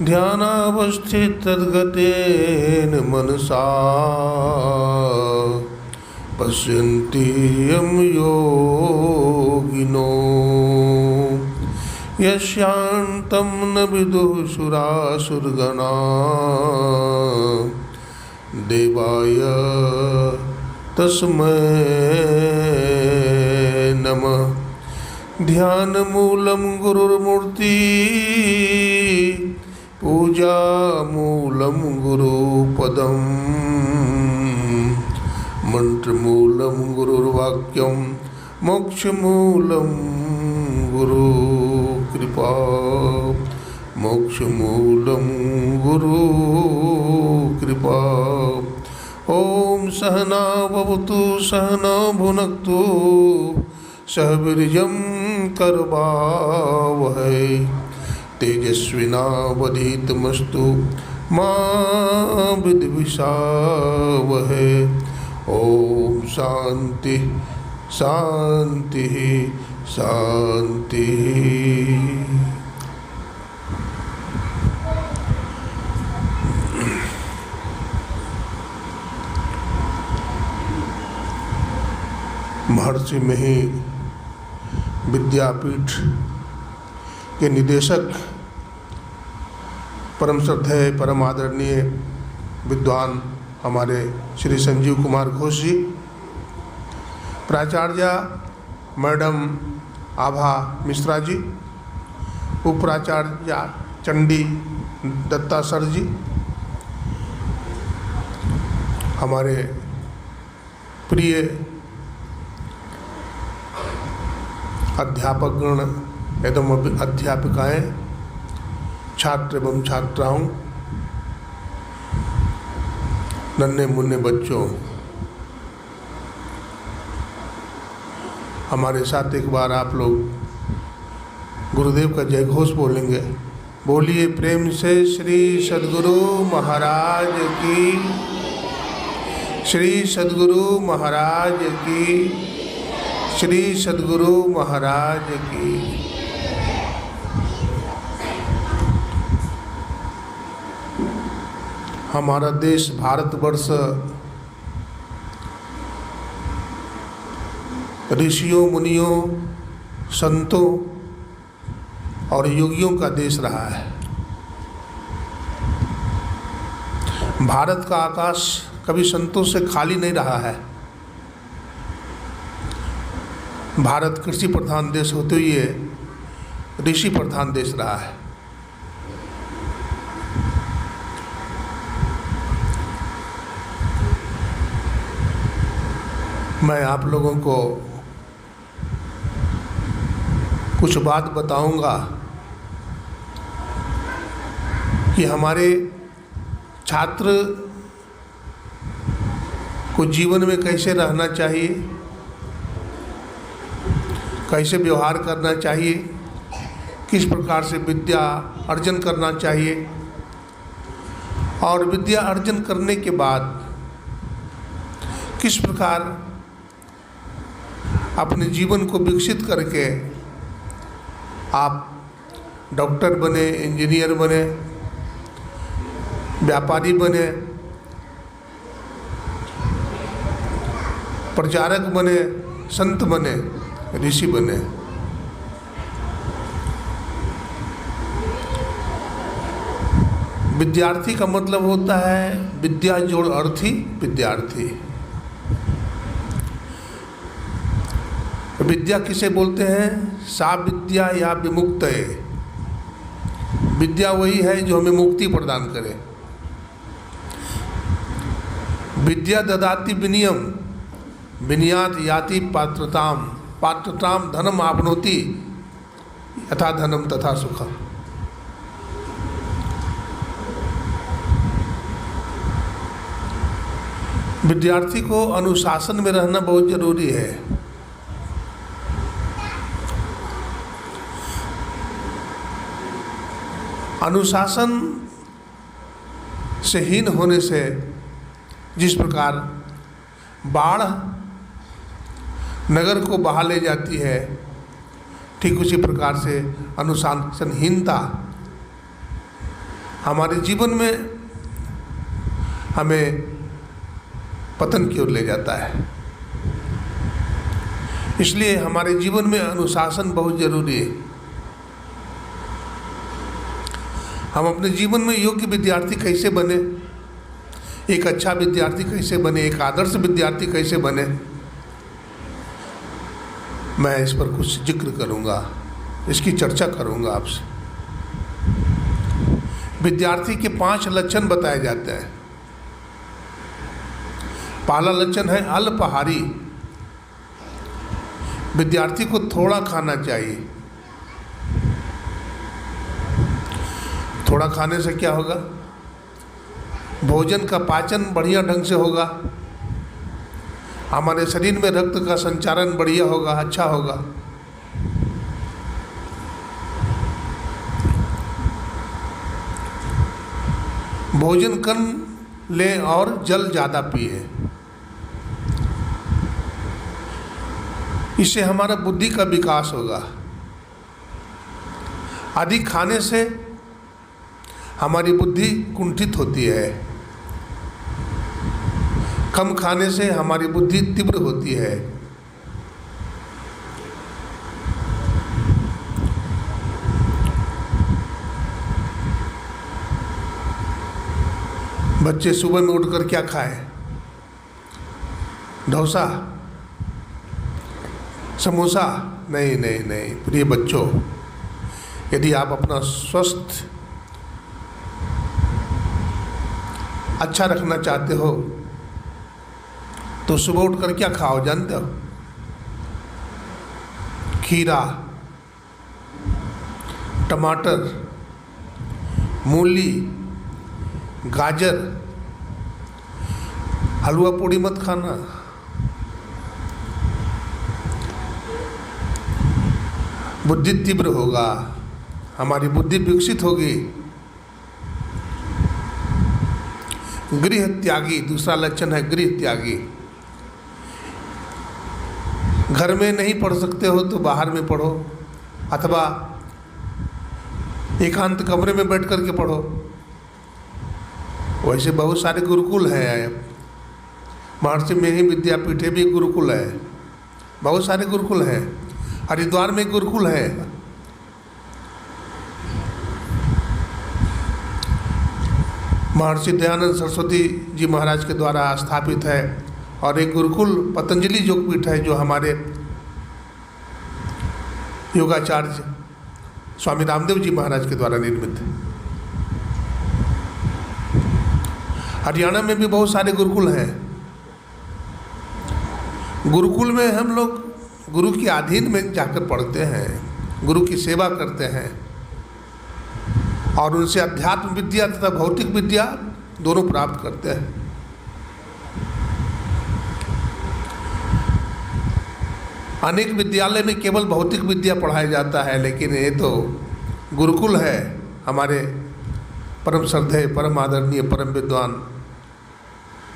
ध्यानावस्थितद्गतेन मनसा पश्यन्ति यं योगिनो यस्यान्तं न विदुः सुरासुरगणा देवाय तस्मै नमः। ध्यानमूलं गुरुर्मूर्ति पूजामूलं गुरुपदं मंत्रमूलं गुरुर्वाक्यं मोक्षमूलं गुरुकृपा मोक्षमूलं गुरुकृपा। ॐ सहना भवतु सहना भुनक्तु सह वीर्यं करवावहै तेजस्विनावधीतमस्तु मा विद्विषावहै। ओम शांति शांति शांति। महर्षि मही विद्यापीठ के निदेशक परम श्रद्धेय परम आदरणीय विद्वान हमारे श्री संजीव कुमार घोष जी, प्राचार्य मैडम आभा मिश्रा जी, उपप्राचार्य चंडी दत्ता सर जी, हमारे प्रिय अध्यापकगण एवं अध्यापिकाएं, छात्र एवं छात्राओं, नन्हे मुन्ने बच्चों, हमारे साथ एक बार आप लोग गुरुदेव का जय घोष बोलेंगे। बोलिए प्रेम से श्री सद्गुरु महाराज की, श्री सद्गुरु महाराज की, श्री सद्गुरु महाराज की। हमारा देश भारतवर्ष ऋषियों मुनियों संतों और योगियों का देश रहा है। भारत का आकाश कभी संतों से खाली नहीं रहा है। भारत कृषि प्रधान देश होते हुए ऋषि प्रधान देश रहा है। मैं आप लोगों को कुछ बात बताऊंगा कि हमारे छात्र को जीवन में कैसे रहना चाहिए, कैसे व्यवहार करना चाहिए, किस प्रकार से विद्या अर्जन करना चाहिए और विद्या अर्जन करने के बाद किस प्रकार अपने जीवन को विकसित करके आप डॉक्टर बने, इंजीनियर बने, व्यापारी बने, प्रचारक बने, संत बने, ऋषि बने। विद्यार्थी का मतलब होता है विद्या जोड़ अर्थी विद्यार्थी। विद्या किसे बोलते हैं? सा विद्या या विमुक्त है। विद्या वही है जो हमें मुक्ति प्रदान करे। विद्या ददाति विनियम विनियात याति पात्रताम पात्रताम धनम आपनोति यथा धनम तथा सुखम। विद्यार्थी को अनुशासन में रहना बहुत जरूरी है। अनुशासन से हीन होने से जिस प्रकार बाढ़ नगर को बहा ले जाती है, ठीक उसी प्रकार से अनुशासनहीनता हमारे जीवन में हमें पतन की ओर ले जाता है। इसलिए हमारे जीवन में अनुशासन बहुत जरूरी है। हम अपने जीवन में योग्य विद्यार्थी कैसे बने, एक अच्छा विद्यार्थी कैसे बने, एक आदर्श विद्यार्थी कैसे बने, मैं इस पर कुछ जिक्र करूंगा, इसकी चर्चा करूंगा आपसे। विद्यार्थी के 5 लक्षण बताए जाते हैं। पहला लक्षण है अल्पाहारी। विद्यार्थी को थोड़ा खाना चाहिए। थोड़ा खाने से क्या होगा? भोजन का पाचन बढ़िया ढंग से होगा, हमारे शरीर में रक्त का संचारण बढ़िया होगा, अच्छा होगा। भोजन कम लें और जल ज़्यादा पिए। इससे हमारा बुद्धि का विकास होगा। अधिक खाने से हमारी बुद्धि कुंठित होती है, कम खाने से हमारी बुद्धि तीव्र होती है। बच्चे सुबह में उठकर क्या खाएं? डोसा, समोसा? नहीं नहीं नहीं प्रिय बच्चों, यदि आप अपना स्वस्थ अच्छा रखना चाहते हो तो सुबह उठकर क्या खाओ जानते हो? खीरा, टमाटर, मूली, गाजर। हलवा पूड़ी मत खाना। बुद्धि तीव्र होगा, हमारी बुद्धि विकसित होगी। गृह त्यागी, दूसरा लक्षण है गृह त्यागी। घर में नहीं पढ़ सकते हो तो बाहर में पढ़ो, अथवा एकांत कमरे में बैठ करके पढ़ो। वैसे बहुत सारे गुरुकुल हैं। महर्षि में ही विद्यापीठ भी गुरुकुल है, बहुत सारे गुरुकुल हैं। हरिद्वार में गुरुकुल है। महर्षि दयानंद सरस्वती जी महाराज के द्वारा स्थापित है। और एक गुरुकुल पतंजलि योगपीठ है जो हमारे योगाचार्य स्वामी रामदेव जी महाराज के द्वारा निर्मित है। हरियाणा में भी बहुत सारे गुरुकुल हैं। गुरुकुल में हम लोग गुरु के अधीन में जाकर पढ़ते हैं, गुरु की सेवा करते हैं और उनसे अध्यात्म विद्या तथा भौतिक विद्या दोनों प्राप्त करते हैं। अनेक विद्यालय में केवल भौतिक विद्या पढ़ाया जाता है, लेकिन ये तो गुरुकुल है। हमारे परम श्रद्धेय, परम आदरणीय, परम विद्वान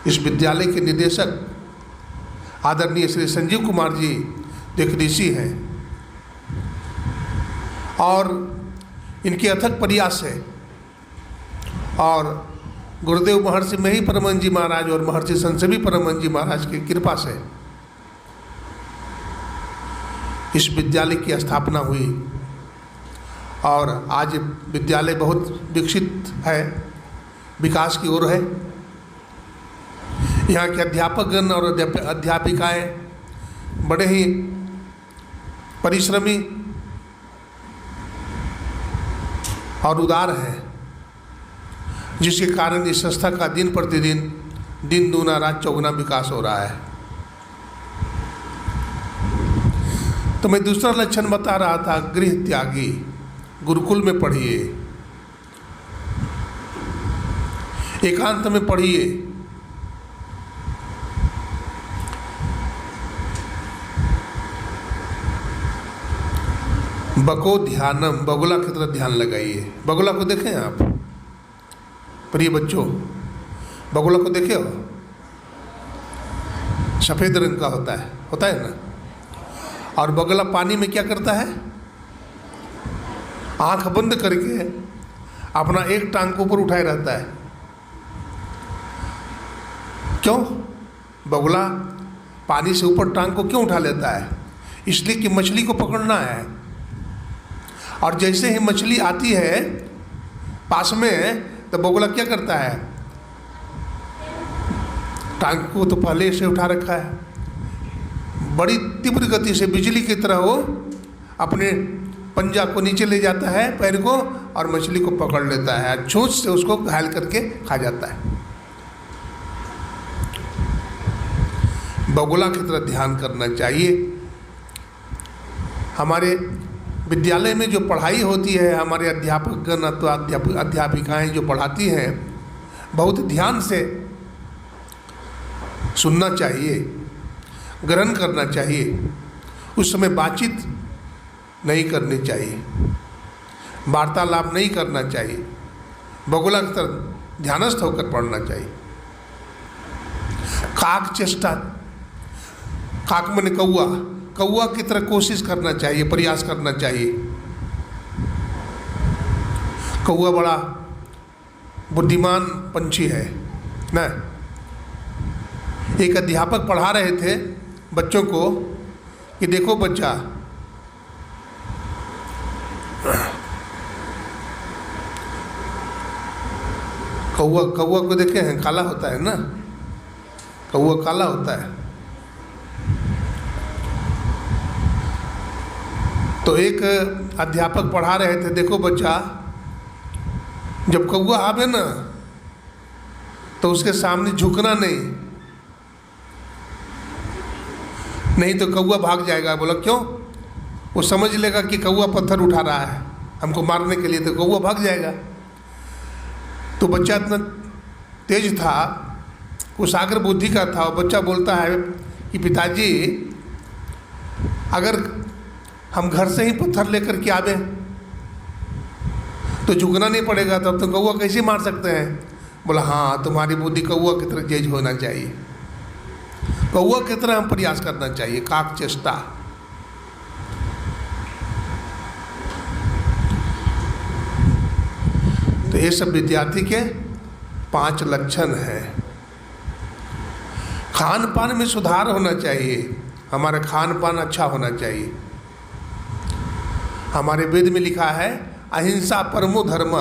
इस विद्यालय के निदेशक आदरणीय श्री संजीव कुमार जी एक ऋषि हैं और इनके अथक प्रयास से और गुरुदेव महर्षि मही परमहंस जी महाराज और महर्षि संसवी परमहंस जी महाराज की कृपा से इस विद्यालय की स्थापना हुई और आज विद्यालय बहुत विकसित है, विकास की ओर है। यहाँ के अध्यापकगण और अध्यापिकाएं बड़े ही परिश्रमी और उदार हैं, जिसके कारण इस संस्था का दिन प्रतिदिन दिन दूना रात चौगुना विकास हो रहा है। तो मैं दूसरा लक्षण बता रहा था, गृह त्यागी। गुरुकुल में पढ़िए, एकांत में पढ़िए। बको ध्यानम, बगुला की तरह ध्यान लगाइए। बगुला को देखें आप प्रिय बच्चों, बगुला को देखे हो? सफ़ेद रंग का होता है ना। और बगुला पानी में क्या करता है? आंख बंद करके अपना एक टांग को ऊपर उठाए रहता है। क्यों? बगुला पानी से ऊपर टांग को क्यों उठा लेता है? इसलिए कि मछली को पकड़ना है। और जैसे ही मछली आती है पास में, तो बगुला क्या करता है? टांग को तो पहले से उठा रखा है, बड़ी तीव्र गति से बिजली की तरह वो अपने पंजा को नीचे ले जाता है, पैर को, और मछली को पकड़ लेता है, चोंच से उसको घायल करके खा जाता है। बगुला की तरह ध्यान करना चाहिए। हमारे विद्यालय में जो पढ़ाई होती है, हमारे अध्यापकगण अथवा अध्यापिकाएँ जो पढ़ाती हैं, बहुत ध्यान से सुनना चाहिए, ग्रहण करना चाहिए। उस समय बातचीत नहीं करनी चाहिए, वार्तालाप नहीं करना चाहिए, बगुला की तरह ध्यानस्थ होकर पढ़ना चाहिए। काक चेष्टा, काक माने कौआ, कौआ की तरह कोशिश करना चाहिए, प्रयास करना चाहिए। कौआ बड़ा बुद्धिमान पंछी है ना। एक अध्यापक पढ़ा रहे थे बच्चों को कि देखो बच्चा, कौआ को देखे हैं, काला होता है ना, कौआ काला होता है। तो एक अध्यापक पढ़ा रहे थे, देखो बच्चा, जब कौआ आवे ना तो उसके सामने झुकना नहीं तो कौआ भाग जाएगा। बोला क्यों? वो समझ लेगा कि कौआ पत्थर उठा रहा है हमको मारने के लिए, तो कौआ भाग जाएगा। तो बच्चा इतना तेज था, कुशाग्र बुद्धि का था, और बच्चा बोलता है कि पिताजी, अगर हम घर से ही पत्थर लेकर के आवे तो झुकना नहीं पड़ेगा, तो अब तो कौआ कैसे मार सकते हैं? बोला हाँ, तुम्हारी बुद्धि कौआ की तरह तेज होना चाहिए, कौआ की तरह हम प्रयास करना चाहिए, काक चेष्टा। तो ये सब विद्यार्थी के 5 लक्षण हैं। खान पान में सुधार होना चाहिए, हमारा खान पान अच्छा होना चाहिए। हमारे वेद में लिखा है अहिंसा परमो धर्म,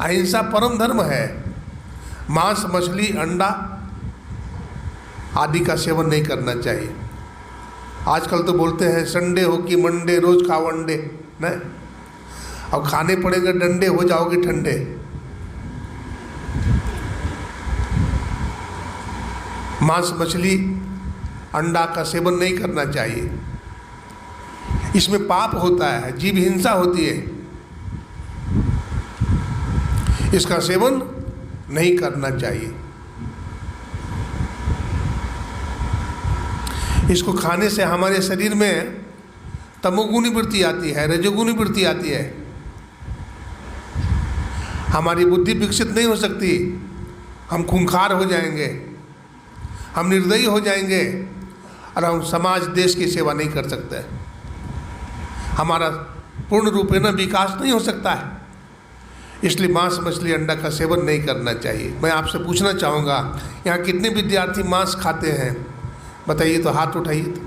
अहिंसा परम धर्म है। मांस, मछली, अंडा आदि का सेवन नहीं करना चाहिए। आजकल तो बोलते हैं संडे हो कि मंडे, रोज खाओ अंडे, नहीं, और खाने पड़ेंगे डंडे, हो जाओगे ठंडे। मांस, मछली, अंडा का सेवन नहीं करना चाहिए, इसमें पाप होता है, जीव हिंसा होती है, इसका सेवन नहीं करना चाहिए। इसको खाने से हमारे शरीर में तमोगुणी वृत्ति आती है, रजोगुणी वृत्ति आती है, हमारी बुद्धि विकसित नहीं हो सकती, हम खूंखार हो जाएंगे, हम निर्दयी हो जाएंगे, और हम समाज देश की सेवा नहीं कर सकते, हमारा पूर्ण रूपेण विकास नहीं हो सकता है। इसलिए मांस, मछली, अंडा का सेवन नहीं करना चाहिए। मैं आपसे पूछना चाहूँगा, यहाँ कितने विद्यार्थी मांस खाते हैं? बताइए तो, हाथ उठाइए तो।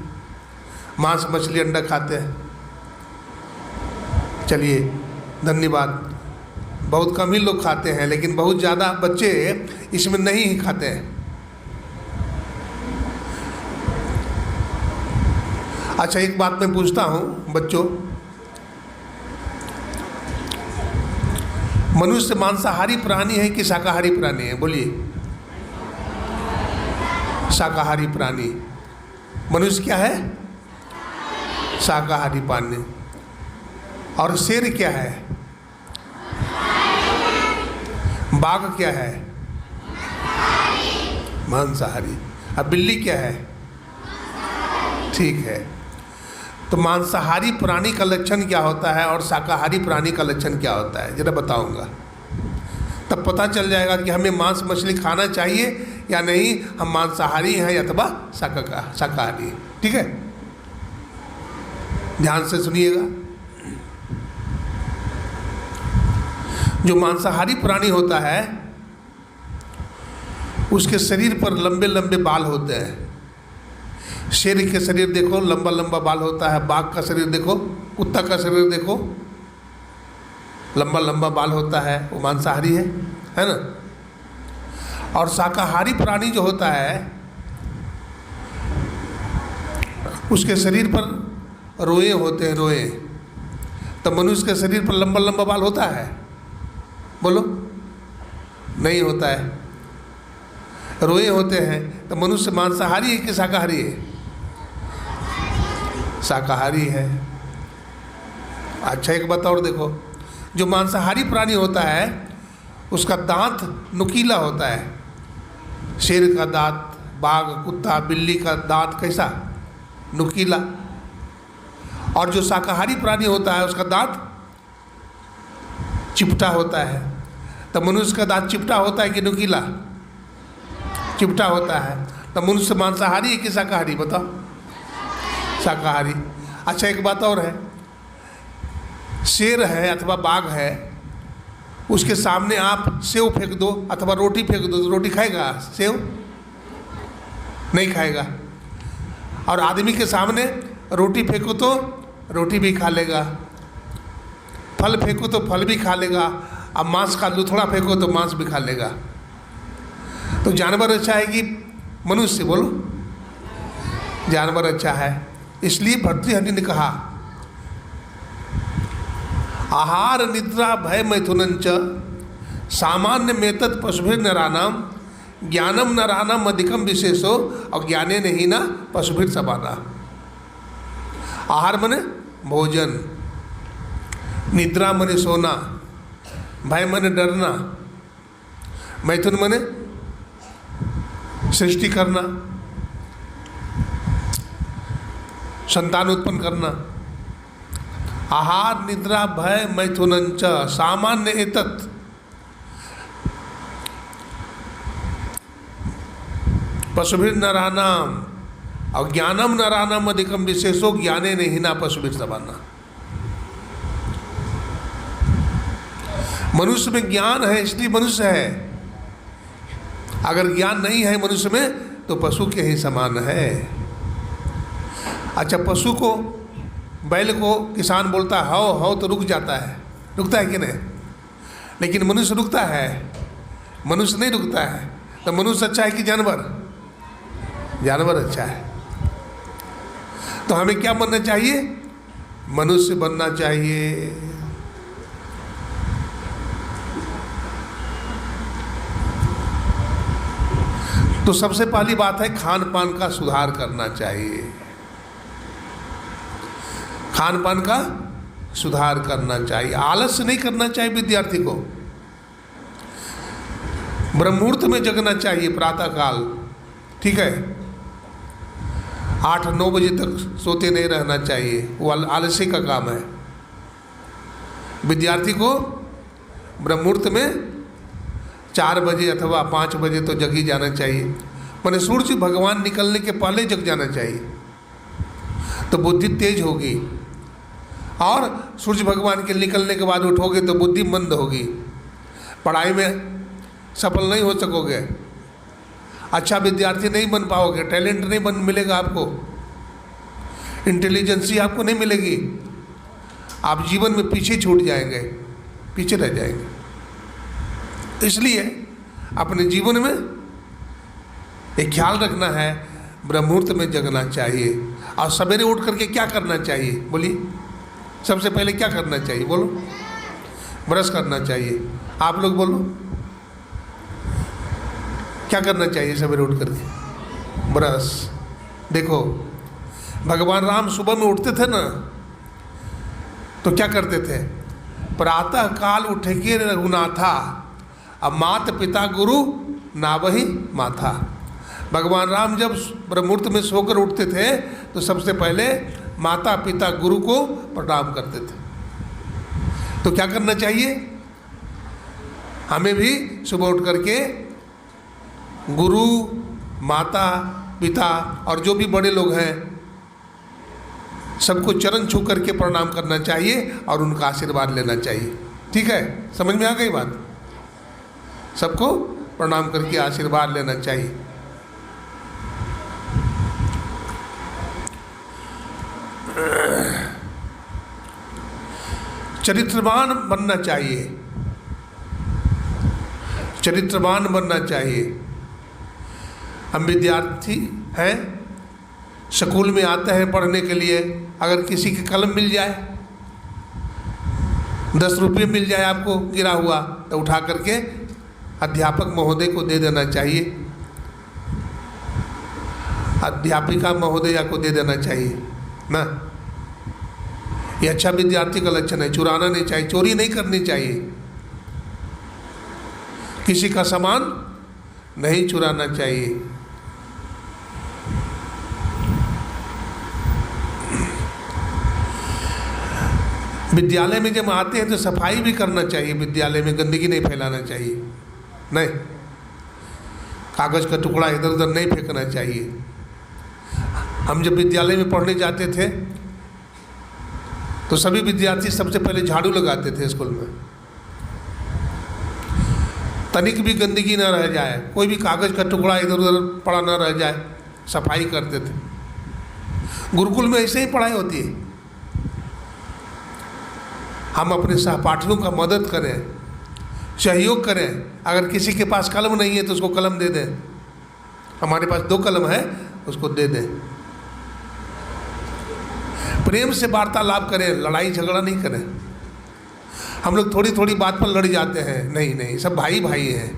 मांस, मछली, अंडा खाते हैं? चलिए, धन्यवाद। बहुत कम ही लोग खाते हैं, लेकिन बहुत ज़्यादा बच्चे इसमें नहीं ही खाते हैं। अच्छा, एक बात मैं पूछता हूँ बच्चों, मनुष्य मांसाहारी प्राणी है कि शाकाहारी प्राणी है? बोलिए। शाकाहारी प्राणी। मनुष्य क्या है? शाकाहारी प्राणी। और शेर क्या है? बाघ क्या है? मांसाहारी। अब बिल्ली क्या है? ठीक है। तो मांसाहारी प्राणी का लक्षण क्या होता है और शाकाहारी प्राणी का लक्षण क्या होता है, जरा बताऊंगा, तब पता चल जाएगा कि हमें मांस मछली खाना चाहिए या नहीं, हम मांसाहारी हैं अथवा शाकाहारी। ठीक है, ध्यान से सुनिएगा। जो मांसाहारी प्राणी होता है उसके शरीर पर लंबे लंबे बाल होते हैं। शेर के शरीर देखो, लंबा लंबा बाल होता है। बाघ का शरीर देखो, कुत्ता का शरीर देखो, लंबा लंबा बाल होता है, वो मांसाहारी है ना। और शाकाहारी प्राणी जो होता है उसके शरीर पर रोए होते हैं, रोए। तो मनुष्य के शरीर पर लंबा लंबा बाल होता है? बोलो, नहीं होता है, रोए होते हैं। तो मनुष्य मांसाहारी है कि शाकाहारी है? शाकाहारी है। अच्छा, एक बात और देखो, जो मांसाहारी प्राणी होता है उसका दांत नुकीला होता है। शेर का दांत, बाघ, कुत्ता, बिल्ली का दांत कैसा? नुकीला। और जो शाकाहारी प्राणी होता है उसका दांत चिपटा होता है। तो मनुष्य का दांत चिपटा होता है कि नुकीला? चिपटा होता है। तो मनुष्य मांसाहारी है कि शाकाहारी? बताओ। शाकाहारी। अच्छा, एक बात और है, शेर है अथवा बाघ है, उसके सामने आप सेव फेंक दो अथवा रोटी फेंक दो तो रोटी खाएगा? सेव नहीं खाएगा। और आदमी के सामने रोटी फेंको तो रोटी भी खा लेगा, फल फेंको तो फल भी खा लेगा, अब मांस का लुथड़ा फेंको तो मांस भी खा लेगा। तो जानवर अच्छा है कि मनुष्य? बोलो, जानवर अच्छा है। इसलिए भर्तृहरि ने कहा आहार निद्रा भय मैथुनंच सामान्य मेतत् पशुभिर नरानाम ज्ञानम नरानाम अधिकम विशेषो और ज्ञाने नहीं ना पशुभिर समाना। आहार मने भोजन, निद्रा मने सोना, भय मने डरना, मैथुन मने सृष्टि करना, संतान उत्पन्न करना। आहार निद्रा भय मैथुनंच सामान्य एतत् पशुभिर नरानाम और ज्ञानम नरानाम अधिकम विशेषो ज्ञाने नहीं ना पशुभिर समाना। मनुष्य में ज्ञान है इसलिए मनुष्य है, अगर ज्ञान नहीं है मनुष्य में तो पशु के ही समान है। अच्छा, पशु को, बैल को किसान बोलता है हाओ हाओ तो रुक जाता है, रुकता है कि नहीं? लेकिन मनुष्य रुकता है? मनुष्य नहीं रुकता है। तो मनुष्य अच्छा है कि जानवर? जानवर अच्छा है। तो हमें क्या बनना चाहिए? मनुष्य बनना चाहिए। तो सबसे पहली बात है खान पान का सुधार करना चाहिए। खान पान का सुधार करना चाहिए। आलस्य नहीं करना चाहिए विद्यार्थी को। ब्रह्ममुहूर्त में जगना चाहिए, प्रातः काल, ठीक है। 8-9 बजे तक सोते नहीं रहना चाहिए, वो आलस्य का काम है। विद्यार्थी को ब्रह्ममुहूर्त में 4 बजे अथवा 5 बजे तो जग ही जाना चाहिए। माने सूर्य भगवान निकलने के पहले जग जाना चाहिए, तो बुद्धि तेज होगी। और सूर्य भगवान के निकलने के बाद उठोगे तो बुद्धि मंद होगी, पढ़ाई में सफल नहीं हो सकोगे, अच्छा विद्यार्थी नहीं बन पाओगे, टैलेंट नहीं बन मिलेगा आपको, इंटेलिजेंसी आपको नहीं मिलेगी, आप जीवन में पीछे छूट जाएंगे, पीछे रह जाएंगे। इसलिए अपने जीवन में एक ख्याल रखना है, ब्रह्ममुहूर्त में जगना चाहिए। और सवेरे उठ करके क्या करना चाहिए? बोलिए, सबसे पहले क्या करना चाहिए? बोलो। ब्रश करना चाहिए। आप लोग बोलो, क्या करना चाहिए सवेरे उठ करके? ब्रश। देखो, भगवान राम सुबह में उठते थे ना, तो क्या करते थे? प्रातः काल उठे के रघुनाथा, अब मात पिता गुरु नावही माथा। भगवान राम जब ब्रह्ममुहूर्त में सोकर उठते थे तो सबसे पहले माता पिता गुरु को प्रणाम करते थे। तो क्या करना चाहिए? हमें भी सुबह उठ करके गुरु, माता, पिता और जो भी बड़े लोग हैं सबको चरण छू करके प्रणाम करना चाहिए और उनका आशीर्वाद लेना चाहिए। ठीक है, समझ में आ गई बात? सबको प्रणाम करके आशीर्वाद लेना चाहिए। चरित्रवान बनना चाहिए, चरित्रवान बनना चाहिए। हम विद्यार्थी हैं, स्कूल में आते हैं पढ़ने के लिए, अगर किसी की कलम मिल जाए, 10 रुपये मिल जाए आपको गिरा हुआ, तो उठा करके अध्यापक महोदय को दे देना चाहिए, अध्यापिका महोदया को दे देना चाहिए ना। ये अच्छा विद्यार्थी का लक्षण है। चुराना नहीं चाहिए, चोरी नहीं करनी चाहिए, किसी का सामान नहीं चुराना चाहिए। विद्यालय में जब आते हैं तो सफाई भी करना चाहिए, विद्यालय में गंदगी नहीं फैलाना चाहिए, नहीं, कागज़ का टुकड़ा इधर उधर नहीं फेंकना चाहिए। हम जब विद्यालय में पढ़ने जाते थे तो सभी विद्यार्थी सबसे पहले झाड़ू लगाते थे स्कूल में, तनिक भी गंदगी ना रह जाए, कोई भी कागज़ का टुकड़ा इधर उधर पड़ा ना रह जाए, सफाई करते थे। गुरुकुल में ऐसे ही पढ़ाई होती है। हम अपने सहपाठियों का मदद करें, सहयोग करें। अगर किसी के पास कलम नहीं है तो उसको कलम दे दें, हमारे पास 2 कलम है, उसको दे दें। प्रेम से वार्तालाप करें, लड़ाई झगड़ा नहीं करें। हम लोग थोड़ी थोड़ी बात पर लड़ जाते हैं, नहीं नहीं, सब भाई भाई हैं,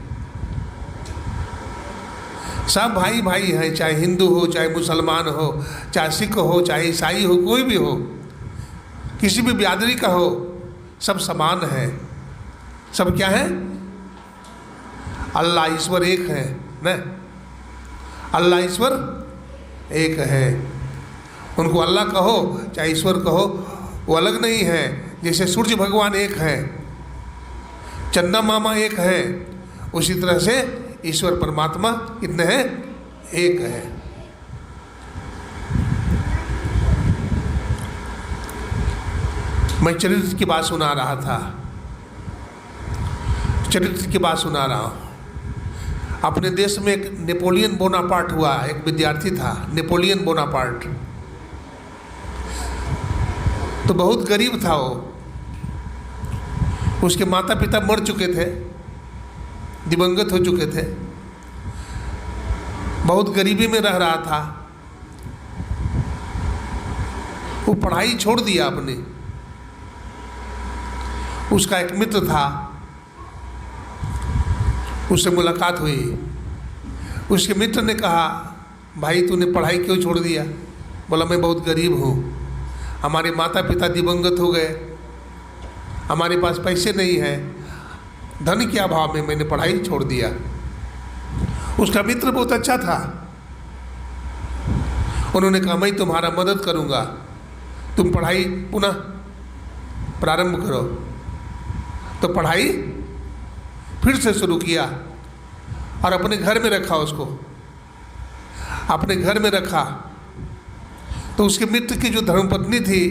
सब भाई भाई हैं, चाहे हिंदू हो, चाहे मुसलमान हो, चाहे सिख हो, चाहे ईसाई हो, कोई भी हो, किसी भी बिरादरी का हो, सब समान है। सब क्या है? अल्लाह ईश्वर एक है न, अल्लाह ईश्वर एक है। उनको अल्लाह कहो चाहे ईश्वर कहो, वो अलग नहीं है। जैसे सूर्य भगवान एक है, चंदा मामा एक है, उसी तरह से ईश्वर परमात्मा कितने हैं? एक है। मैं चरित्र की बात सुना रहा था, चरित्र की बात सुना रहा हूँ। अपने देश में एक नेपोलियन बोनापार्ट हुआ, एक विद्यार्थी था नेपोलियन बोनापार्ट। तो बहुत गरीब था वो, उसके माता पिता मर चुके थे, दिवंगत हो चुके थे, बहुत गरीबी में रह रहा था। वो पढ़ाई छोड़ दिया अपनी। उसका एक मित्र था, उससे मुलाकात हुई। उसके मित्र ने कहा, भाई तूने पढ़ाई क्यों छोड़ दिया? बोला मैं बहुत गरीब हूँ, हमारे माता पिता दिवंगत हो गए, हमारे पास पैसे नहीं हैं, धन के अभाव में मैंने पढ़ाई छोड़ दिया। उसका मित्र बहुत अच्छा था। उन्होंने कहा मैं तुम्हारा मदद करूँगा, तुम पढ़ाई पुनः प्रारंभ करो। तो पढ़ाई फिर से शुरू किया और अपने घर में रखा उसको, अपने घर में रखा। तो उसके मित्र की जो धर्मपत्नी थी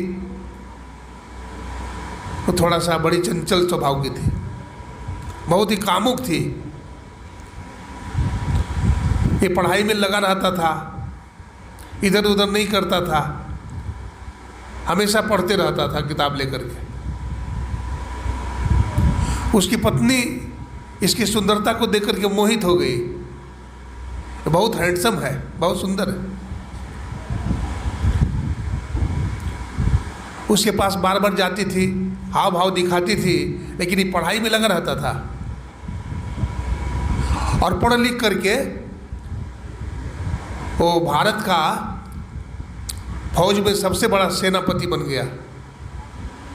वो थोड़ा सा बड़ी चंचल स्वभाव की थी, बहुत ही कामुक थी। ये पढ़ाई में लगा रहता था, इधर उधर नहीं करता था, हमेशा पढ़ते रहता था किताब लेकर के। उसकी पत्नी इसकी सुंदरता को देखकर के मोहित हो गई। बहुत हैंडसम है, बहुत सुंदर है। उसके पास बार बार जाती थी, हाव भाव दिखाती थी, लेकिन ये पढ़ाई में लगा रहता था। और पढ़ लिख करके वो भारत का फौज में सबसे बड़ा सेनापति बन गया,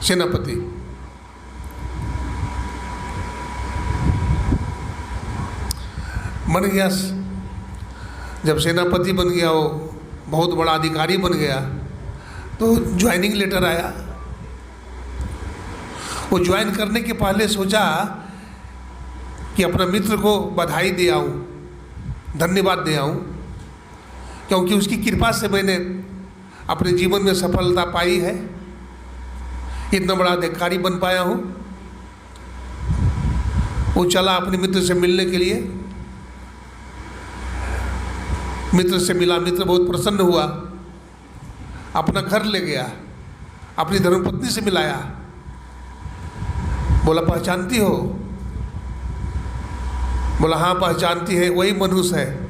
सेनापति। बन गया। जब सेनापति बन गया, वो बहुत बड़ा अधिकारी बन गया, तो ज्वाइनिंग लेटर आया। वो ज्वाइन करने के पहले सोचा कि अपना मित्र को बधाई दे आऊँ, धन्यवाद दे आऊँ, क्योंकि उसकी कृपा से मैंने अपने जीवन में सफलता पाई है, इतना बड़ा अधिकारी बन पाया हूँ। वो चला अपने मित्र से मिलने के लिए, मित्र से मिला, मित्र बहुत प्रसन्न हुआ, अपना घर ले गया, अपनी धर्मपत्नी से मिलाया, बोला पहचानती हो? बोला हाँ पहचानती है, वही मनुष्य है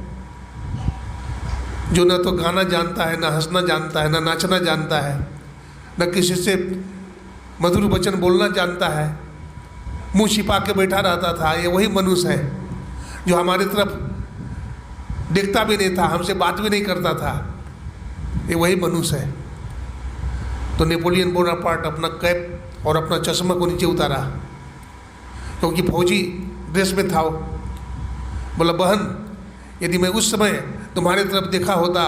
जो न तो गाना जानता है, न हंसना जानता है, न नाचना जानता है, न किसी से मधुर वचन बोलना जानता है, मुंह छिपा के बैठा रहता था। ये वही मनुष्य है जो हमारी तरफ देखता भी नहीं था, हमसे बात भी नहीं करता था, ये वही मनुष्य है। तो नेपोलियन बोनापार्ट अपना कैप और अपना चश्मा को नीचे उतारा, क्योंकि फौजी ड्रेस में था। बोला बहन, यदि मैं उस समय तुम्हारी तरफ देखा होता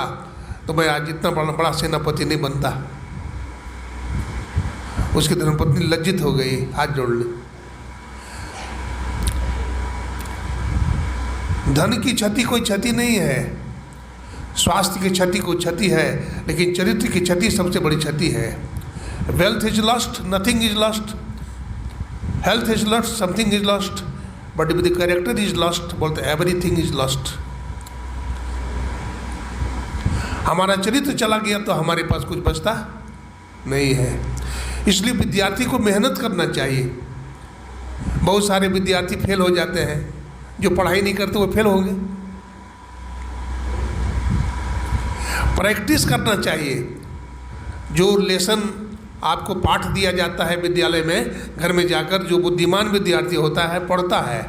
तो मैं आज इतना बड़ा सेनापति नहीं बनता। उसकी धर्मपत्नी लज्जित हो गई, हाथ जोड़ ली। धन की क्षति कोई क्षति नहीं है, स्वास्थ्य की क्षति कोई क्षति है, लेकिन चरित्र की क्षति सबसे बड़ी क्षति है। Wealth is lost, nothing is lost, health is lost, something is lost, but with the character is lost, बोलते एवरीथिंग इज लॉस्ट। हमारा चरित्र चला गया तो हमारे पास कुछ बचता नहीं है। इसलिए विद्यार्थी को मेहनत करना चाहिए। बहुत सारे विद्यार्थी फेल हो जाते हैं, जो पढ़ाई नहीं करते वो फेल होंगे। प्रैक्टिस करना चाहिए। जो लेसन आपको पाठ दिया जाता है विद्यालय में, घर में जाकर जो बुद्धिमान विद्यार्थी होता है पढ़ता है,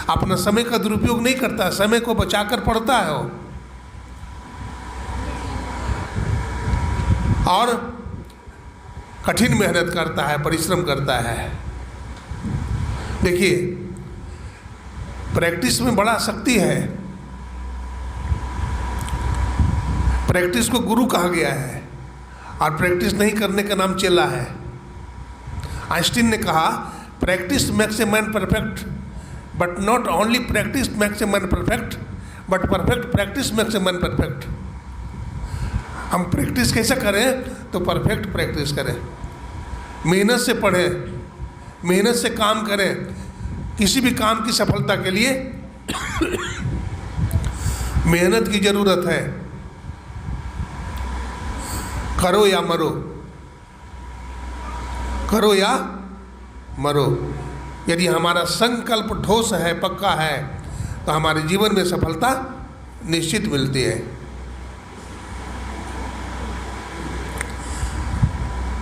अपना समय का दुरुपयोग नहीं करता, समय को बचाकर पढ़ता है वो, और कठिन मेहनत करता है, परिश्रम करता है। देखिए प्रैक्टिस में बड़ा शक्ति है। प्रैक्टिस को गुरु कहा गया है और प्रैक्टिस नहीं करने का नाम चेला है। आइंस्टीन ने कहा practice makes a man perfect, but not only practice makes a man perfect, but perfect practice makes a man perfect. हम प्रैक्टिस कैसे करें? तो परफेक्ट प्रैक्टिस करें, मेहनत से पढ़ें, मेहनत से काम करें। किसी भी काम की सफलता के लिए मेहनत की जरूरत है। करो या मरो, करो या मरो। यदि हमारा संकल्प ठोस है, पक्का है, तो हमारे जीवन में सफलता निश्चित मिलती है।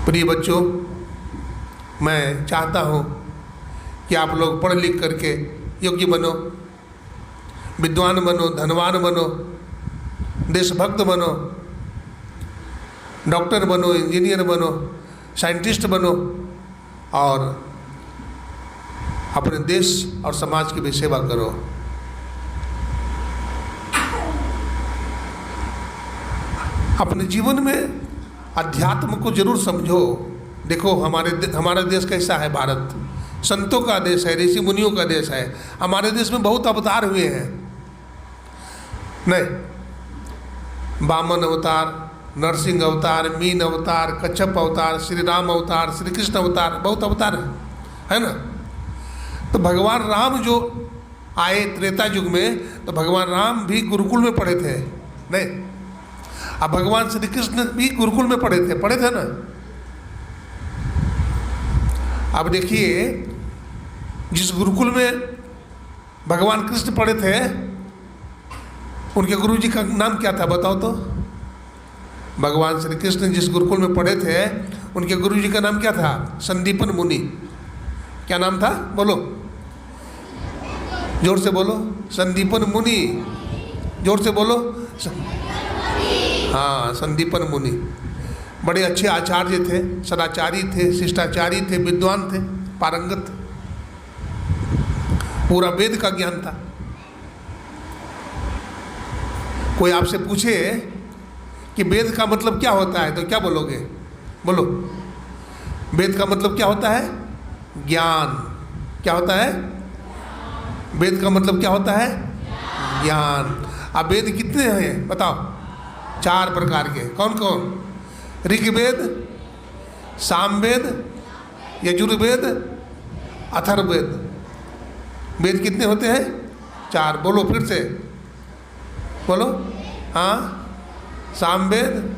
प्रिय बच्चों, मैं चाहता हूँ कि आप लोग पढ़ लिख करके योग्य बनो, विद्वान बनो, धनवान बनो, देशभक्त बनो, डॉक्टर बनो, इंजीनियर बनो, साइंटिस्ट बनो और अपने देश और समाज की भी सेवा करो। अपने जीवन में अध्यात्म को जरूर समझो। देखो हमारा देश कैसा है, भारत संतों का देश है, ऋषि मुनियों का देश है। हमारे देश में बहुत अवतार हुए हैं, नहीं, वामन अवतार, नरसिंह अवतार, मीन अवतार, कच्छप अवतार, श्री राम अवतार, श्री कृष्ण अवतार, बहुत अवतार है ना। तो भगवान राम जो आए त्रेता युग में, तो भगवान राम भी गुरुकुल में पढ़े थे, नहीं? अब भगवान श्री कृष्ण भी गुरुकुल में पढ़े थे ना। अब देखिए, जिस गुरुकुल में भगवान कृष्ण पढ़े थे, उनके गुरुजी का नाम क्या था बताओ तो? भगवान श्री कृष्ण जिस गुरुकुल में पढ़े थे, उनके गुरुजी का नाम क्या था? संदीपन मुनि। क्या नाम था? बोलो, जोर से बोलो। संदीपन मुनि, जोर से बोलो। हाँ, संदीपन मुनि बड़े अच्छे आचार्य थे, सदाचारी थे, शिष्टाचारी थे, विद्वान थे, पारंगत, पूरा वेद का ज्ञान था। कोई आपसे पूछे कि वेद का मतलब क्या होता है, तो क्या बोलोगे? बोलो, वेद का मतलब क्या होता है? ज्ञान। क्या होता है? वेद का मतलब क्या होता है? ज्ञान। अब वेद कितने हैं बताओ? 4 प्रकार के। कौन कौन? ऋग्वेद, सामवेद, यजुर्वेद, अथर्ववेद। वेद कितने होते हैं? 4। बोलो फिर से, बोलो। हाँ, सामवेद,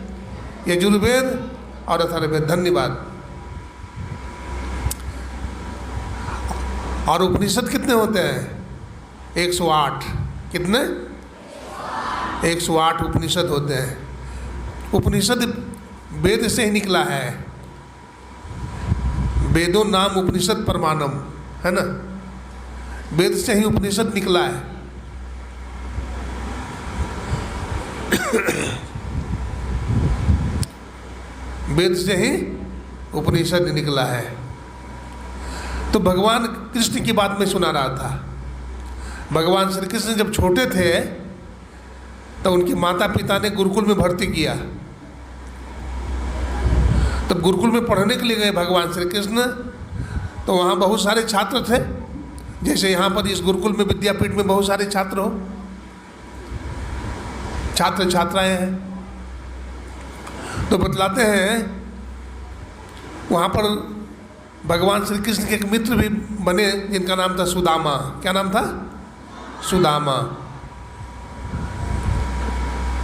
यजुर्वेद और अथर्ववेद। धन्यवाद। और उपनिषद कितने होते हैं? 108। कितने? 108 उपनिषद होते हैं। उपनिषद वेद से ही निकला है। वेदों नाम उपनिषद परमाणम, है ना? वेद से ही उपनिषद निकला है। वेद से ही उपनिषद निकला है। तो भगवान कृष्ण की बात मैं सुना रहा था। भगवान श्री कृष्ण जब छोटे थे तो उनके माता पिता ने गुरुकुल में भर्ती किया। तब गुरुकुल में पढ़ने के लिए गए भगवान श्री कृष्ण, तो वहाँ बहुत सारे छात्र थे, जैसे यहाँ पर इस गुरुकुल में विद्यापीठ में बहुत सारे छात्र हो, छात्र छात्राएं हैं। तो बतलाते हैं वहाँ पर भगवान श्री कृष्ण के एक मित्र भी बने जिनका नाम था सुदामा। क्या नाम था? सुदामा।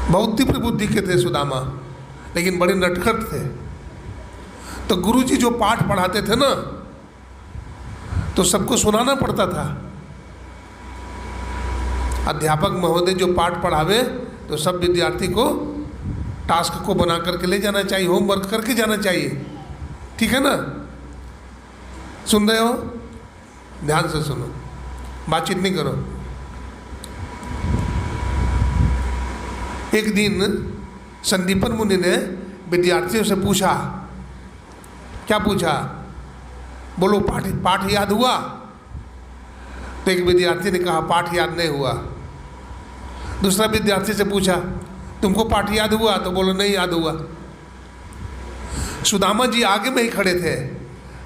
बहुत तीव्र बुद्धि के थे सुदामा, लेकिन बड़े नटखट थे। तो गुरुजी जो पाठ पढ़ाते थे ना, तो सबको सुनाना पड़ता था। अध्यापक महोदय जो पाठ पढ़ावे तो सब विद्यार्थी को टास्क को बना करके ले जाना चाहिए, होमवर्क करके जाना चाहिए। ठीक है ना? सुन रहे हो? ध्यान से सुनो, बातचीत नहीं करो। एक दिन संदीपन मुनि ने विद्यार्थियों से पूछा। क्या पूछा? बोलो, पाठ याद हुआ? तो एक विद्यार्थी ने कहा पाठ याद नहीं हुआ। दूसरा विद्यार्थी से पूछा तुमको पाठ याद हुआ? तो बोलो नहीं याद हुआ। सुदामा जी आगे में ही खड़े थे,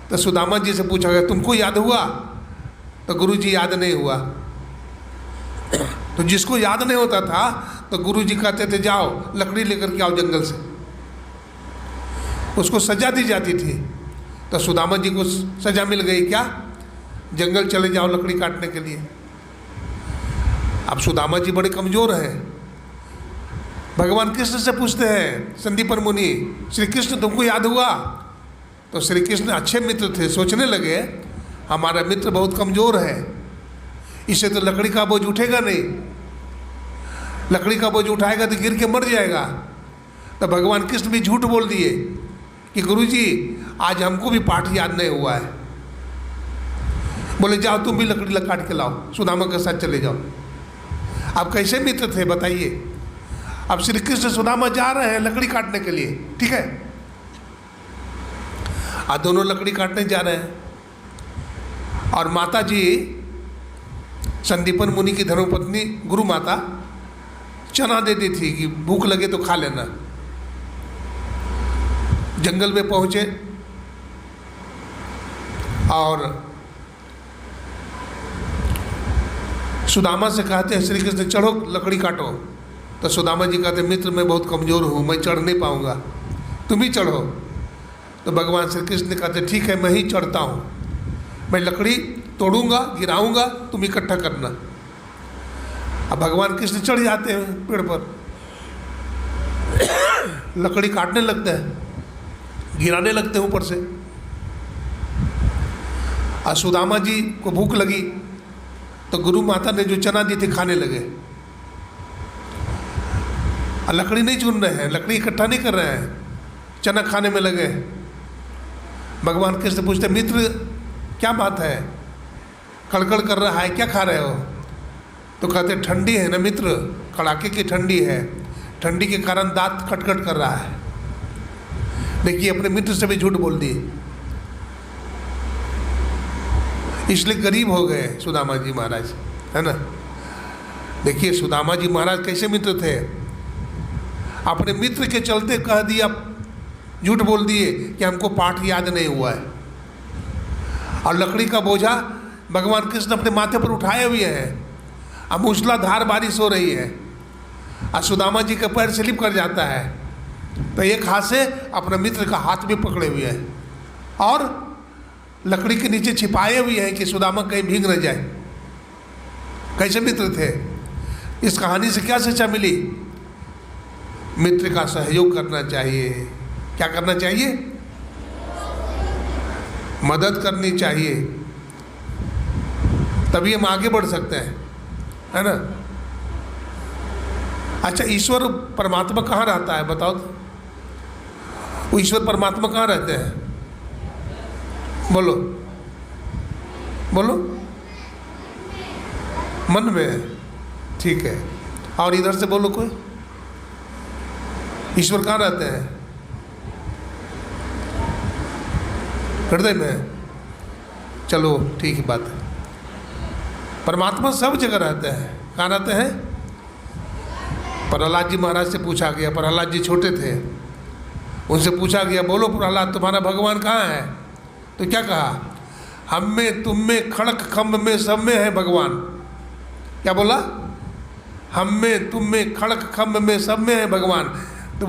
तो सुदामा जी से पूछा गया तुमको याद हुआ? तो गुरुजी याद नहीं हुआ। तो जिसको याद नहीं होता था तो गुरुजी कहते थे जाओ लकड़ी लेकर के आओ जंगल से। उसको सजा दी जाती थी। तो सुदामा जी को सजा मिल गई। क्या? जंगल चले जाओ लकड़ी काटने के लिए। अब सुदामा जी बड़े कमज़ोर हैं। भगवान कृष्ण से पूछते हैं संदीपन मुनि, श्री कृष्ण तुमको याद हुआ? तो श्री कृष्ण अच्छे मित्र थे, सोचने लगे हमारा मित्र बहुत कमज़ोर है, इसे तो लकड़ी का बोझ उठेगा नहीं, लकड़ी का बोझ उठाएगा तो गिर के मर जाएगा। तो भगवान कृष्ण भी झूठ बोल दिए कि गुरुजी आज हमको भी पाठ याद नहीं हुआ है। बोले जाओ तुम भी लकड़ी काट के लाओ, सुदामा के साथ चले जाओ। अब कैसे मित्र थे बताइए? अब श्री कृष्ण सुदामा जा रहे हैं लकड़ी काटने के लिए, ठीक है? दोनों लकड़ी काटने जा रहे हैं और माता जी संदीपन मुनि की धर्मपत्नी गुरु माता चना देती थी कि भूख लगे तो खा लेना। जंगल में पहुंचे और सुदामा से कहते हैं श्री कृष्ण चढ़ो लकड़ी काटो। तो सुदामा जी कहते मित्र मैं बहुत कमज़ोर हूँ, मैं चढ़ नहीं पाऊँगा, तुम ही चढ़ो। तो भगवान श्री कृष्ण कहते ठीक है मैं ही चढ़ता हूँ, मैं लकड़ी तोड़ूंगा गिराऊंगा, तुम इकट्ठा करना। अब भगवान कृष्ण चढ़ जाते हैं पेड़ पर, लकड़ी काटने लगते हैं, गिराने लगते हैं ऊपर से। और सुदामा जी को भूख लगी तो गुरु माता ने जो चना दी थी खाने लगे। लकड़ी नहीं चुन रहे हैं, लकड़ी इकट्ठा नहीं कर रहे हैं, चना खाने में लगे। भगवान कृष्ण पूछते मित्र क्या बात है, कड़कड़ कर रहा है, क्या खा रहे हो? तो कहते ठंडी है ना मित्र, कड़ाके की ठंडी है, ठंडी के कारण दांत खटखट कर रहा है। देखिए अपने मित्र से भी झूठ बोल दिए, इसलिए गरीब हो गए सुदामा जी महाराज, है ना? देखिए सुदामा जी महाराज कैसे मित्र थे, अपने मित्र के चलते कह दिया, झूठ बोल दिए कि हमको पाठ याद नहीं हुआ है। और लकड़ी का बोझा भगवान कृष्ण अपने माथे पर उठाए हुए हैं, अब मूसलाधार बारिश हो रही है और सुदामा जी का पैर स्लिप कर जाता है, तो एक हाथ से अपने मित्र का हाथ भी पकड़े हुए हैं और लकड़ी के नीचे छिपाए हुए हैं कि सुदामा कहीं भीग न जाए। कैसे मित्र थे? इस कहानी से क्या शिक्षा मिली? मित्र का सहयोग करना चाहिए। क्या करना चाहिए? मदद करनी चाहिए, तभी हम आगे बढ़ सकते हैं, है ना? अच्छा, ईश्वर परमात्मा कहाँ रहता है बताओ तो? वो ईश्वर परमात्मा कहाँ रहते हैं? बोलो बोलो। मन में, ठीक है। और इधर से बोलो कोई, ईश्वर कहाँ रहते हैं? हृदय में। चलो ठीक है बात है। परमात्मा सब जगह रहते हैं। कहाँ रहते हैं? प्रहलाद जी महाराज से पूछा गया, प्रहलाद जी छोटे थे, उनसे पूछा गया, बोलो प्रहलाद तुम्हारा भगवान कहाँ है? तो क्या कहा? हम में, तुम में, खड़क खम्भ में, सब में है भगवान। क्या बोला? हम में, तुम में, खड़क खम्भ में, सब में है भगवान। तो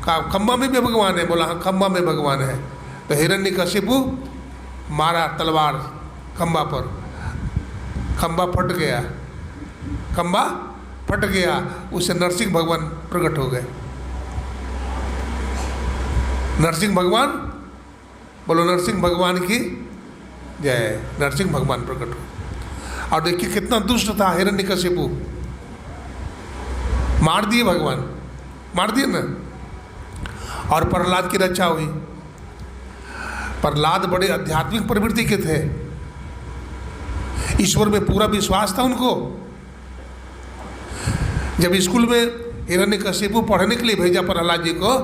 खम्भा में भी भगवान है? बोला हाँ, खम्भा में भगवान है। तो हिरण्यकशिपु मारा तलवार खम्भा पर, खम्भा फट गया, खम्भा फट गया, उससे नरसिंह भगवान प्रकट हो गए। नरसिंह भगवान, बोलो नरसिंह भगवान की जय। नरसिंह भगवान प्रकट हो। और देखिए कितना दुष्ट था हिरण्यकशिपु, मार दिए भगवान, मार दिए ना। और प्रहलाद की रक्षा हुई। प्रहलाद बड़े आध्यात्मिक प्रवृत्ति के थे, ईश्वर में पूरा विश्वास था उनको। जब स्कूल में हिरण्यकशिपु पढ़ने के लिए भेजा प्रहलाद जी को,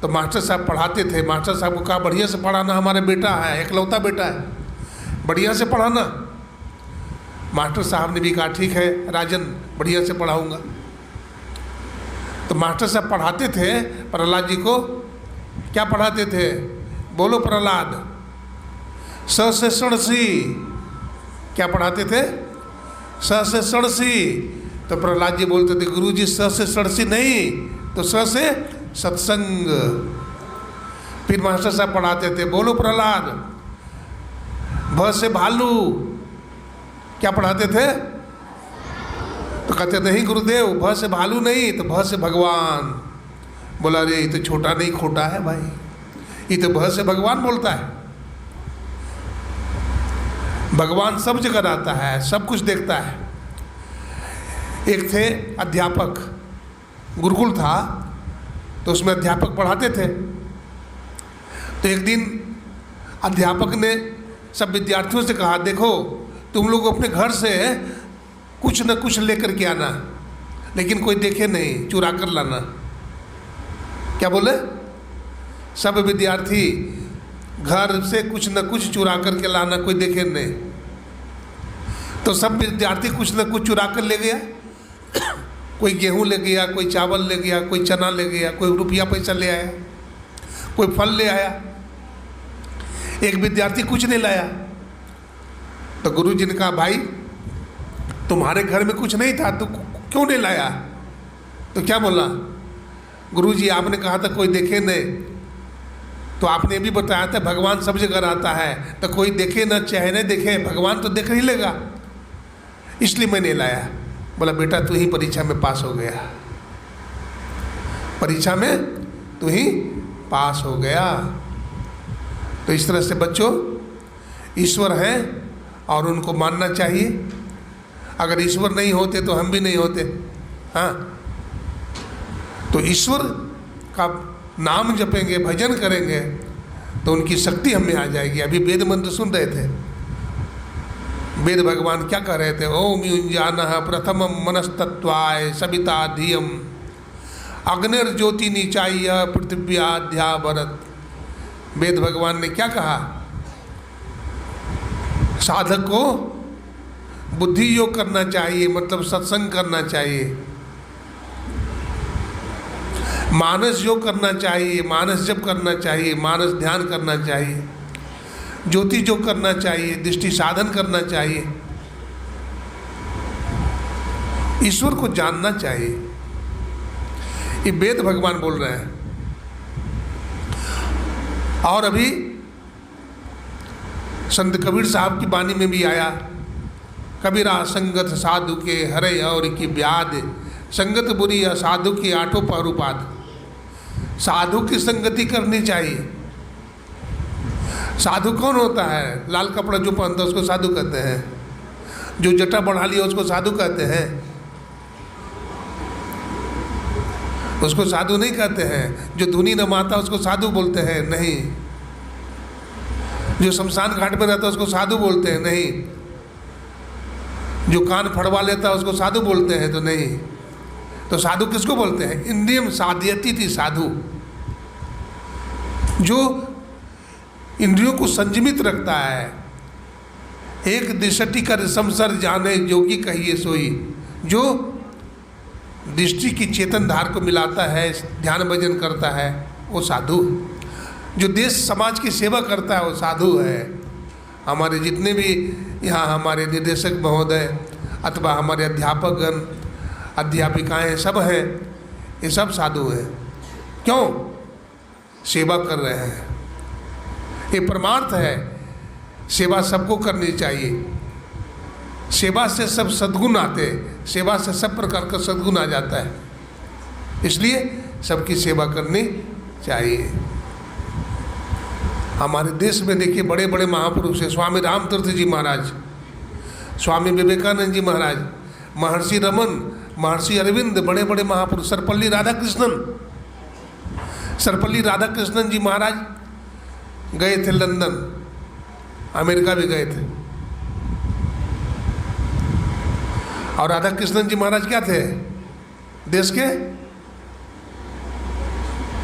तो मास्टर साहब पढ़ाते थे। मास्टर साहब को कहा बढ़िया से पढ़ाना, हमारा बेटा है, एकलौता बेटा है, बढ़िया से पढ़ाना। मास्टर साहब ने भी कहा ठीक है राजन, बढ़िया से पढ़ाऊंगा। तो मास्टर साहब पढ़ाते थे प्रहलाद जी को। क्या पढ़ाते थे? बोलो प्रहलाद। स से षणसी। क्या पढ़ाते थे? स से षणसी। तो प्रहलाद जी बोलते थे गुरुजी स से षणसी नहीं, तो स से सत्संग। फिर मास्टर साहब पढ़ाते थे, बोलो प्रहलाद। भ से भालू। क्या पढ़ाते थे? तो कहते नहीं गुरुदेव, भ से भालू नहीं, तो भ से भगवान। बोला रे ये तो छोटा नहीं खोटा है भाई, ये तो भ से भगवान बोलता है। भगवान सब जगह रहता है, सब कुछ देखता है। एक थे अध्यापक, गुरुकुल था, तो उसमें अध्यापक पढ़ाते थे। तो एक दिन अध्यापक ने सब विद्यार्थियों से कहा देखो तुम लोग अपने घर से कुछ न कुछ लेकर के आना, लेकिन कोई देखे नहीं, चुरा कर लाना। क्या बोले? सब विद्यार्थी घर से कुछ न कुछ चुरा कर के लाना, कोई देखे नहीं। तो सब विद्यार्थी कुछ न कुछ चुरा कर ले गया। कोई गेहूं ले गया, कोई चावल ले गया, कोई चना ले गया, कोई रुपया पैसा ले आया, कोई फल ले आया। एक विद्यार्थी कुछ नहीं लाया। तो गुरु जी ने कहा भाई तुम्हारे घर में कुछ नहीं था तो क्यों नहीं लाया? तो क्या बोला? गुरु जी आपने कहा था कोई देखे नहीं, तो आपने भी बताया था भगवान सब जगह रहता है, तो कोई देखे ना चाहे नहीं देखे, भगवान तो देख ही लेगा, इसलिए मैं नहीं लाया। बोला बेटा तू ही परीक्षा में पास हो गया, परीक्षा में तू ही पास हो गया। तो इस तरह से बच्चों ईश्वर हैं और उनको मानना चाहिए। अगर ईश्वर नहीं होते तो हम भी नहीं होते। हाँ, तो ईश्वर का नाम जपेंगे, भजन करेंगे तो उनकी शक्ति हमें आ जाएगी। अभी वेद मंत्र सुन रहे थे, वेद भगवान क्या कह रहे थे? ओम युंजानः प्रथमं मनस्तत्वाय सविता धियम अग्निर्ज्योति निचाय पृथिव्याध्यावरत। वेद भगवान ने क्या कहा? साधक को बुद्धि योग करना चाहिए, मतलब सत्संग करना चाहिए, मानस योग करना चाहिए, मानस जप करना चाहिए, मानस ध्यान करना चाहिए, ज्योति योग करना चाहिए, दृष्टि साधन करना चाहिए, ईश्वर को जानना चाहिए। ये वेद भगवान बोल रहे हैं। और अभी संत कबीर साहब की वाणी में भी आया, कबीरा संगत साधु के हरे और की ब्याद, संगत बुरी या साधु की आठों पहरुपाद। साधु की संगति करनी चाहिए। साधु कौन होता है? लाल कपड़ा जो पहनता है उसको साधु कहते हैं, जो जटा बढ़ा लिया उसको साधु कहते हैं, उसको साधु नहीं कहते हैं। जो धुनी नमाता उसको साधु बोलते हैं? नहीं। जो शमशान घाट में रहता है उसको साधु बोलते हैं? नहीं। जो कान फड़वा लेता है उसको साधु बोलते हैं? तो नहीं। तो साधु किसको बोलते हैं? इंद्रियम साध्यति थी साधु, जो इंद्रियों को संयमित रखता है। एक दृष्टि कर संसर जाने जोगी कहिए सोई, जो दृष्टि की चेतन धार को मिलाता है, ध्यान भजन करता है, वो साधु। जो देश समाज की सेवा करता है वो साधु है। हमारे जितने भी यहाँ हमारे निदेशक महोदय अथवा हमारे अध्यापकगण अध्यापिकाएं सब हैं, ये सब साधु हैं। क्यों? सेवा कर रहे हैं। ये परमार्थ है। सेवा सबको करनी चाहिए। सेवा से सब सद्गुण आते हैं, सेवा से सब प्रकार का सद्गुण आ जाता है, इसलिए सबकी सेवा करनी चाहिए। हमारे देश में देखिए बड़े बड़े महापुरुष हैं। स्वामी रामतीर्थ जी महाराज, स्वामी विवेकानंद जी महाराज, महर्षि रमन, महर्षि अरविंद, बड़े बड़े महापुरुष। सर्वपल्ली राधाकृष्णन जी महाराज गए थे लंदन, अमेरिका भी गए थे। और राधाकृष्णन जी महाराज क्या थे? देश के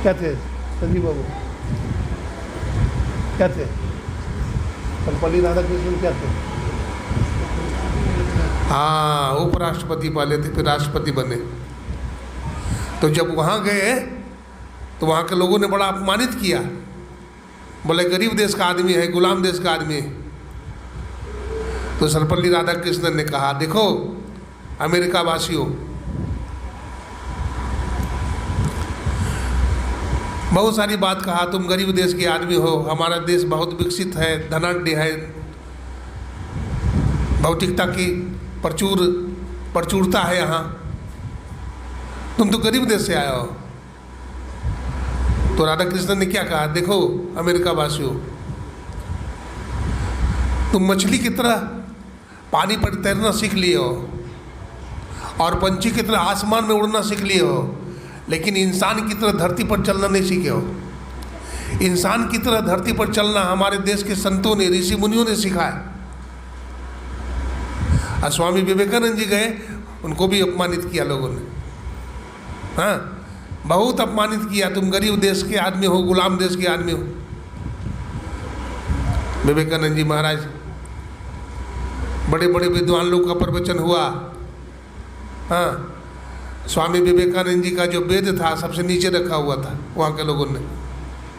क्या थे? संजीव बाबू क्या थे? सर्वपल्ली राधाकृष्णन क्या थे? हाँ, उपराष्ट्रपति पहले थे, फिर राष्ट्रपति बने। तो जब वहाँ गए तो वहाँ के लोगों ने बड़ा अपमानित किया, बोले गरीब देश का आदमी है, गुलाम देश का आदमी है। तो सर्वपल्ली राधाकृष्णन ने कहा, देखो अमेरिका वासियों, बहुत सारी बात कहा, तुम गरीब देश के आदमी हो, हमारा देश बहुत विकसित है, धनाढ्य है, भौतिकता की प्रचुरता है यहाँ, तुम तो गरीब देश से आए हो। तो राधाकृष्णन ने क्या कहा? देखो अमेरिका वासियों, तुम मछली की तरह पानी पर तैरना सीख लिए हो और पंछी की तरह आसमान में उड़ना सीख लिए हो, लेकिन इंसान की तरह धरती पर चलना नहीं सीखे हो। इंसान की तरह धरती पर चलना हमारे देश के संतों ने, ऋषि मुनियों ने सिखाया। और स्वामी विवेकानंद जी गए, उनको भी अपमानित किया लोगों ने। हाँ, बहुत अपमानित किया, तुम गरीब देश के आदमी हो, गुलाम देश के आदमी हो। विवेकानंद जी महाराज, बड़े बड़े विद्वान लोग का प्रवचन हुआ। हाँ, स्वामी विवेकानंद जी का जो वेद था सबसे नीचे रखा हुआ था, वहाँ के लोगों ने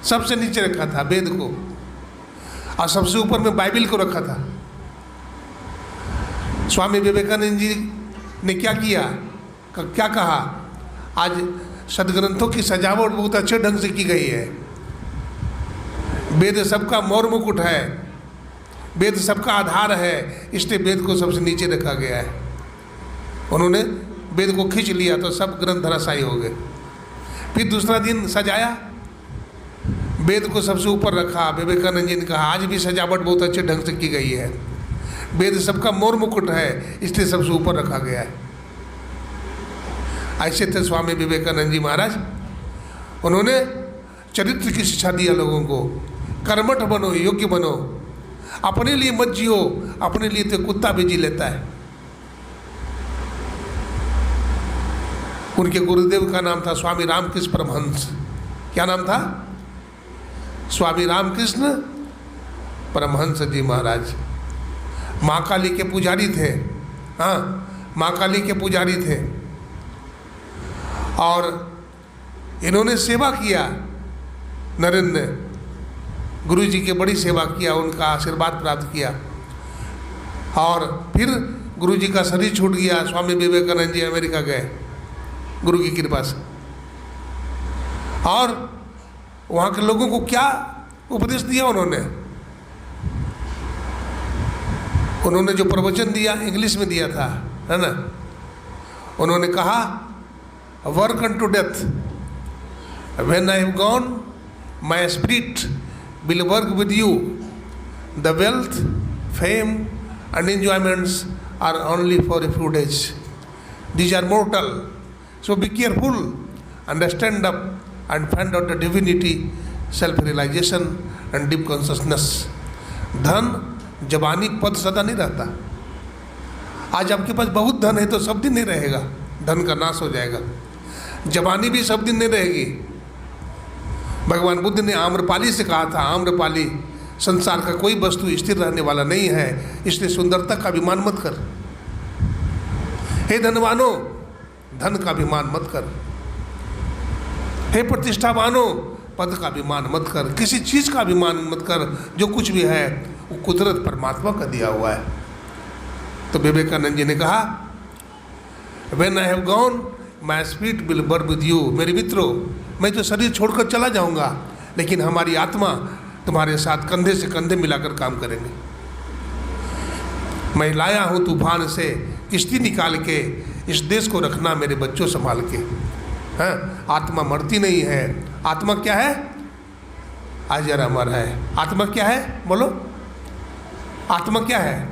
सबसे नीचे रखा था वेद को, और सबसे ऊपर में बाइबिल को रखा था। स्वामी विवेकानंद जी ने क्या किया, क्या कहा? आज सदग्रंथों की सजावट बहुत अच्छे ढंग से की गई है। वेद सबका मौर मुकुट है, वेद सबका आधार है, इसलिए वेद को सबसे नीचे रखा गया है। उन्होंने वेद को खींच लिया तो सब ग्रंथ धराशायी हो गए। फिर दूसरा दिन सजाया, वेद को सबसे ऊपर रखा। विवेकानंद जी ने कहा आज भी सजावट बहुत अच्छे ढंग से की गई है, वेद सबका मोर मुकुट है, इसलिए सबसे ऊपर रखा गया है। ऐसे थे स्वामी विवेकानंद जी महाराज। उन्होंने चरित्र की शिक्षा दिया लोगों को, कर्मठ बनो, योग्य बनो, अपने लिए मत जियो, अपने लिए तो कुत्ता भी जी लेता है। उनके गुरुदेव का नाम था स्वामी रामकृष्ण परमहंस। क्या नाम था? स्वामी रामकृष्ण परमहंस जी महाराज। माँ काली के पुजारी थे। हाँ, माँ काली के पुजारी थे और इन्होंने सेवा किया। नरेंद्र ने गुरु जी की बड़ी सेवा किया, उनका आशीर्वाद प्राप्त किया। और फिर गुरु जी का शरीर छूट गया, स्वामी विवेकानंद जी अमेरिका गए गुरु की कृपा से। और वहाँ के लोगों को क्या उपदेश दिया उन्होंने? उन्होंने जो प्रवचन दिया इंग्लिश में दिया था, है ना। उन्होंने कहा work unto death, when I have gone my spirit will work with you, the wealth fame and enjoyments are only for a few days. These are mortal. So be careful and stand up and find out the divinity, self-realization and deep consciousness. धन जवानी पद सदा नहीं रहता। आज आपके पास बहुत धन है तो सब दिन नहीं रहेगा, धन का नाश हो जाएगा। जवानी भी सब दिन नहीं रहेगी। भगवान बुद्ध ने आम्रपाली से कहा था, आम्रपाली संसार का कोई वस्तु स्थिर रहने वाला नहीं है, इसलिए सुंदरता का अभिमान मत कर। हे धनवानो, धन का अभिमान मत कर। हे प्रतिष्ठावानो, पद का अभिमान मत कर। किसी चीज का अभिमान मत कर। जो कुछ भी है वो कुदरत परमात्मा का दिया हुआ है। तो विवेकानंद जी ने कहा when I have gone my spirit will work with you. मेरे मित्रों, मैं तो शरीर छोड़कर चला जाऊंगा, लेकिन हमारी आत्मा तुम्हारे साथ कंधे से कंधे मिलाकर काम करेंगे। मैं लाया हूँ तूफान से किश्ती निकाल के, इस देश को रखना मेरे बच्चों संभाल के। हाँ, आत्मा मरती नहीं है। आत्मा क्या है? अजर अमर है। आत्मा क्या है? बोलो, आत्मा क्या है?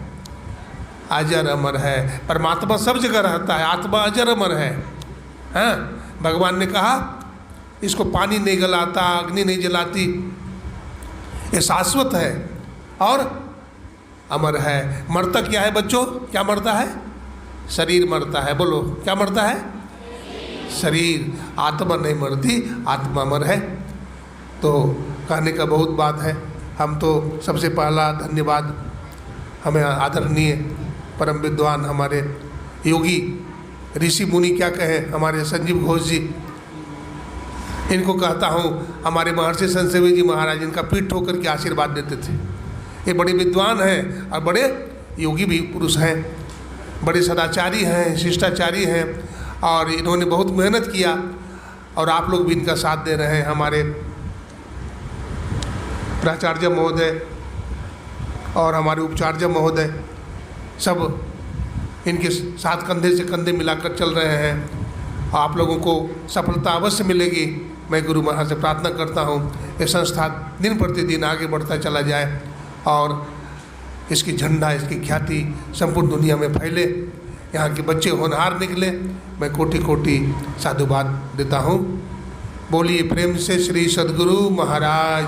अजर अमर है। परमात्मा सब जगह रहता है, आत्मा अजर अमर है। हाँ, भगवान ने कहा इसको पानी नहीं गलाता, अग्नि नहीं जलाती, ये शाश्वत है और अमर है। मरता क्या है बच्चों? क्या मरता है? शरीर मरता है। बोलो, क्या मरता है? शरीर। आत्मा नहीं मरती, आत्मा अमर है। तो कहने का बहुत बात है। हम तो सबसे पहला धन्यवाद हमें आदरणीय परम विद्वान हमारे योगी ऋषि मुनि क्या कहें, हमारे संजीव घोष जी, इनको कहता हूँ, हमारे महर्षि संतसेवी जी महाराज इनका पीठ ठोकर के आशीर्वाद देते थे। ये बड़े विद्वान हैं और बड़े योगी भी पुरुष हैं, बड़े सदाचारी हैं, शिष्टाचारी हैं, और इन्होंने बहुत मेहनत किया और आप लोग भी इनका साथ दे रहे हैं। हमारे प्राचार्य महोदय और हमारे उपचार्य महोदय सब इनके साथ कंधे से कंधे मिलाकर चल रहे हैं। आप लोगों को सफलता अवश्य मिलेगी। मैं गुरु महाराज से प्रार्थना करता हूँ ये संस्था दिन प्रतिदिन आगे बढ़ता चला जाए और इसकी झंडा, इसकी ख्याति संपूर्ण दुनिया में फैले, यहाँ के बच्चे होनहार निकले। मैं कोटि कोटि साधुवाद देता हूँ। बोलिए प्रेम से श्री सद्गुरु महाराज।